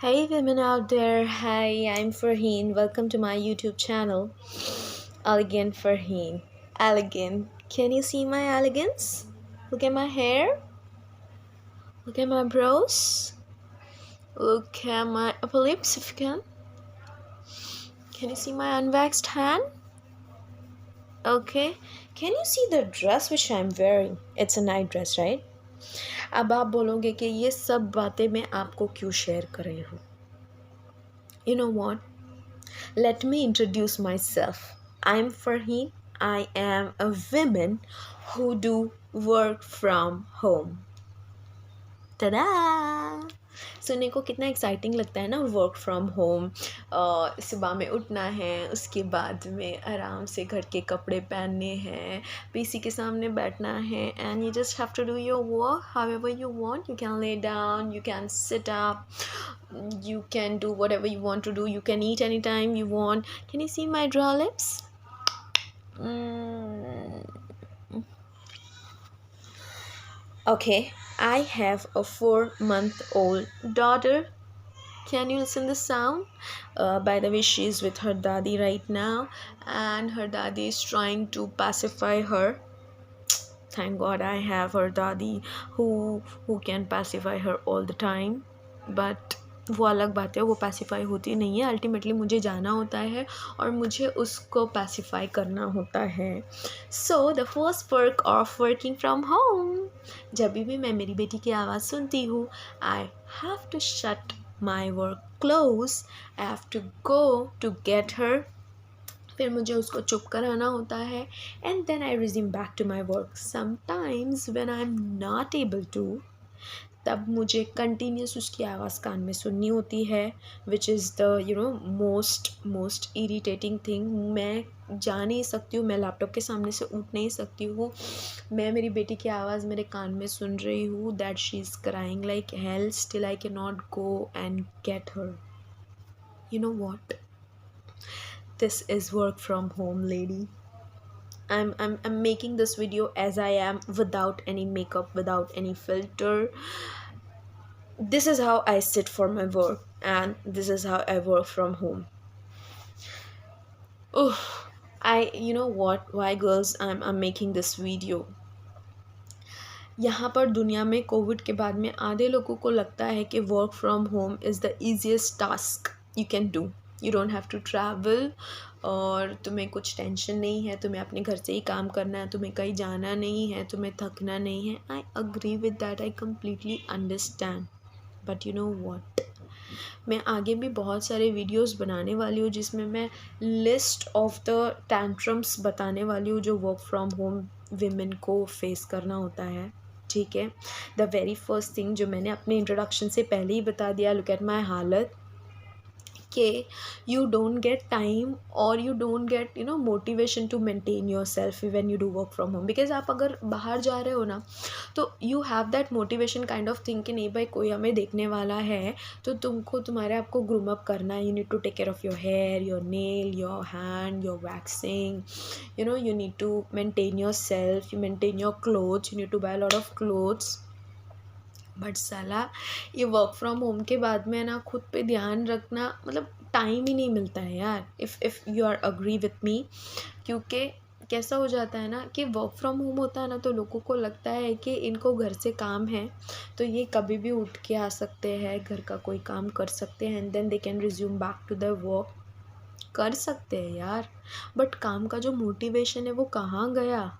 Hey women out there, hi, I'm Farheen. Welcome to my YouTube channel. Elegant Farheen. Elegant. Can you see my elegance? Look at my hair. Look at my brows. Look at my upper lips if you can. Can you see my unwaxed hand? Okay. Can you see the dress which I'm wearing? It's a night dress, right? अब आप बोलोगे कि ये सब बातें मैं आपको क्यों शेयर कर रही हूँ? You know what? Let me introduce myself. I'm Farheen. I am a woman who do work from home. tada सुनने को कितना एक्साइटिंग लगता है ना, वर्क फ्रॉम होम। सुबह में उठना है, उसके बाद में आराम से घर के कपड़े पहनने हैं, पीसी के सामने बैठना है, and you just have to do your work however you want. You can lay down, you can sit up, you can do whatever you want to do, you can eat anytime you want. Can you see my draw lips? Okay, I have a 4-month-old daughter. Can you listen the sound? By the way, she is with her daddy right now, and her daddy is trying to pacify her. Thank God I have her daddy who can pacify her all the time. But वो अलग बात है, वो pacify होती नहीं है. Ultimately मुझे जाना होता है और मुझे उसको पैसिफाई करना होता है. So the first work of working from home, जब भी मैं मेरी बेटी की आवाज़ सुनती हूँ, I have to shut my work close. I have to go to get her. फिर मुझे उसको चुप कराना होता है, and then I resume back to my work. Sometimes when I am not able to, तब मुझे कंटिन्यूस उसकी आवाज़ कान में सुननी होती है, which is the most irritating thing. मैं जा नहीं सकती हूँ, मैं लैपटॉप के सामने से उठ नहीं सकती हूँ. मैं मेरी बेटी की आवाज़ मेरे कान में सुन रही हूँ, that she is crying like hell, still I can not go and get her. You know what? This is work from home, lady. I'm making this video as I am, without any makeup, without any filter. This is how I sit for my work, and this is how I work from home. Oh, you know what? Why, girls? I'm making this video. यहाँ पर दुनिया में Covid के बाद में आधे लोगों को लगता है कि work from home is the easiest task you can do. You don't have to travel, और तुम्हें कुछ टेंशन नहीं है, तुम्हें अपने घर से ही काम करना है, तुम्हें कहीं जाना नहीं है, तुम्हें थकना नहीं है. I agree with that, I completely understand. But you know what, मैं आगे भी बहुत सारे वीडियोस बनाने वाली हूँ जिसमें मैं लिस्ट ऑफ द टैंट्रम्स बताने वाली हूँ जो वर्क फ्रॉम होम विमेन को फेस करना होता है. ठीक है, द वेरी फर्स्ट थिंग जो मैंने अपने इंट्रोडक्शन से पहले ही बता दिया, लुक एट माई हालत, कि यू डोंट गेट टाइम और you don't get motivation to maintain your self when you do work from home. Because आप अगर बाहर जा रहे हो ना, तो you have that motivation kind of thing कि नहीं भाई, कोई हमें देखने वाला है, तो तुमको तुम्हारे आपको ग्रूम अप करना है. You need to take care of your hair, your nail, your hand, your waxing. You need to maintain your self, you maintain your clothes, you need to buy lot of clothes. But साला ये work from home के बाद में ना खुद पे ध्यान रखना, मतलब टाइम ही नहीं मिलता है यार. If you are agree with me. क्योंकि कैसा हो जाता है ना कि वर्क फ्रॉम होम होता है ना, तो लोगों को लगता है कि इनको घर से काम है, तो ये कभी भी उठ के आ सकते हैं, घर का कोई काम कर सकते हैं, and then they can resume back to the work. कर सकते हैं यार, बट काम का जो मोटिवेशन है वो कहाँ गया?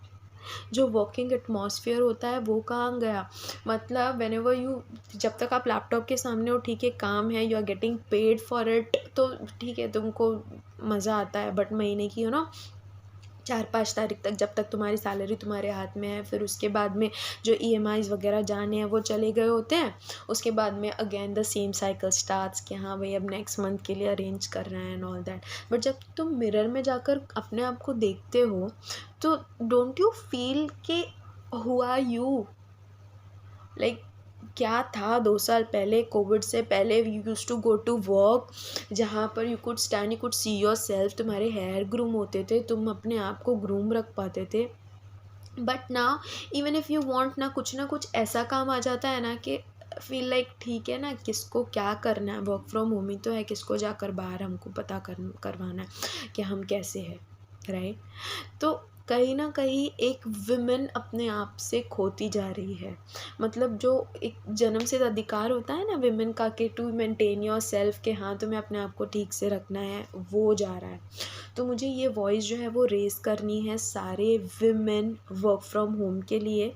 जो वर्किंग एटमॉस्फेयर होता है वो कहाँ गया? मतलब वेन एवर यू, जब तक आप लैपटॉप के सामने हो, ठीक है, काम है, you are getting paid for it, तो ठीक है, तुमको मज़ा आता है. बट महीने की 4-5 तारीख तक, जब तक तुम्हारी सैलरी तुम्हारे हाथ में है, फिर उसके बाद में जो EMIs वगैरह जाने हैं वो चले गए होते हैं. उसके बाद में again the same cycle starts कि हाँ भाई अब नेक्स्ट मंथ के लिए अरेंज कर रहे हैं एंड ऑल दैट. बट जब तुम मिरर में जाकर अपने आप को देखते हो, तो डोंट यू फील कि हु आर यू? लाइक क्या था 2 साल पहले, कोविड से पहले you use to go to work, जहाँ पर you could stand, you could see your self, तुम्हारे हेयर ग्रूम होते थे, तुम अपने आप को ग्रूम रख पाते थे. But now even if you want ना कुछ ऐसा काम आ जाता है ना कि फील लाइक ठीक है ना, किसको क्या करना है, वर्क फ्रॉम होम ही तो है, किसको जाकर बाहर हमको पता करवाना है कि हम कैसे हैं, राइट। तो कहीं ना कहीं एक विमेन अपने आप से खोती जा रही है। मतलब जो एक जन्म से अधिकार होता है ना विमेन का कि टू मेंटेन योर सेल्फ, के हाँ तुम्हें अपने आप को ठीक से रखना है, वो जा रहा है। तो मुझे ये वॉइस जो है वो रेज़ करनी है सारे विमेन वर्क फ्रॉम होम के लिए,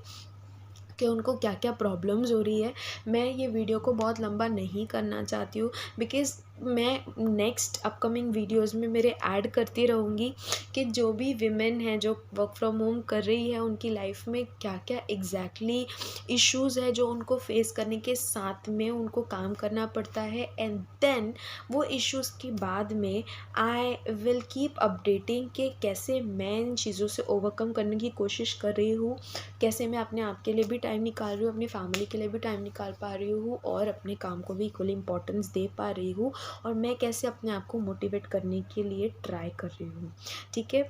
कि उनको क्या क्या प्रॉब्लम्स हो रही है। मैं ये वीडियो को बहुत लंबा नहीं करना चाहती हूँ, बिकॉज़ मैं नेक्स्ट अपकमिंग वीडियोस में मेरे ऐड करती रहूँगी कि जो भी विमेन हैं जो वर्क फ्रॉम होम कर रही है, उनकी लाइफ में क्या क्या एग्जैक्टली इश्यूज़ है जो उनको फेस करने के साथ में उनको काम करना पड़ता है। एंड देन वो इश्यूज़ के बाद में आई विल कीप अपडेटिंग कि कैसे मैं इन चीज़ों से ओवरकम करने की कोशिश कर रही हूँ, कैसे मैं अपने आप के लिए भी टाइम निकाल रही हूँ, अपनी फैमिली के लिए भी टाइम निकाल पा रही हूँ, और अपने काम को भी इक्वली इम्पोर्टेंस दे पा रही हूँ, और मैं कैसे अपने आप को मोटिवेट करने के लिए ट्राई कर रही हूँ। ठीक है,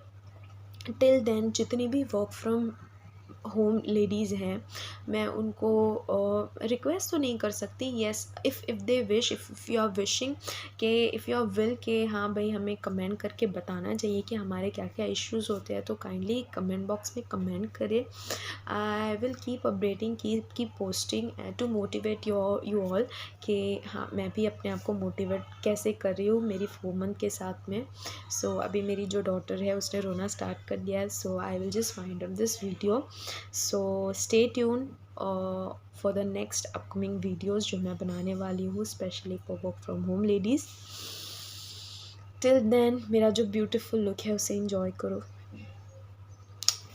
टिल देन जितनी भी वर्क फ्रॉम होम लेडीज़ हैं, मैं उनको रिक्वेस्ट तो नहीं कर सकती, yes if they wish, if you are wishing कि इफ़ यू आर विल कि हाँ भाई हमें कमेंट करके बताना चाहिए कि हमारे क्या क्या इश्यूज़ होते हैं, तो काइंडली कमेंट बॉक्स में कमेंट करें। I will keep updating, keep posting to motivate you all कि हाँ मैं भी अपने आप को मोटिवेट कैसे कर रही हूँ मेरी 4 मंथ के साथ में। सो अभी मेरी जो डॉटर है उसने रोना स्टार्ट कर दिया है, so I will just find out this video. So stay tune for the next upcoming videos जो मैं बनाने वाली हूँ specially for work from home ladies. Till then मेरा जो ब्यूटीफुल लुक है उसे इंजॉय करो।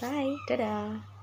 बाय, टाटा।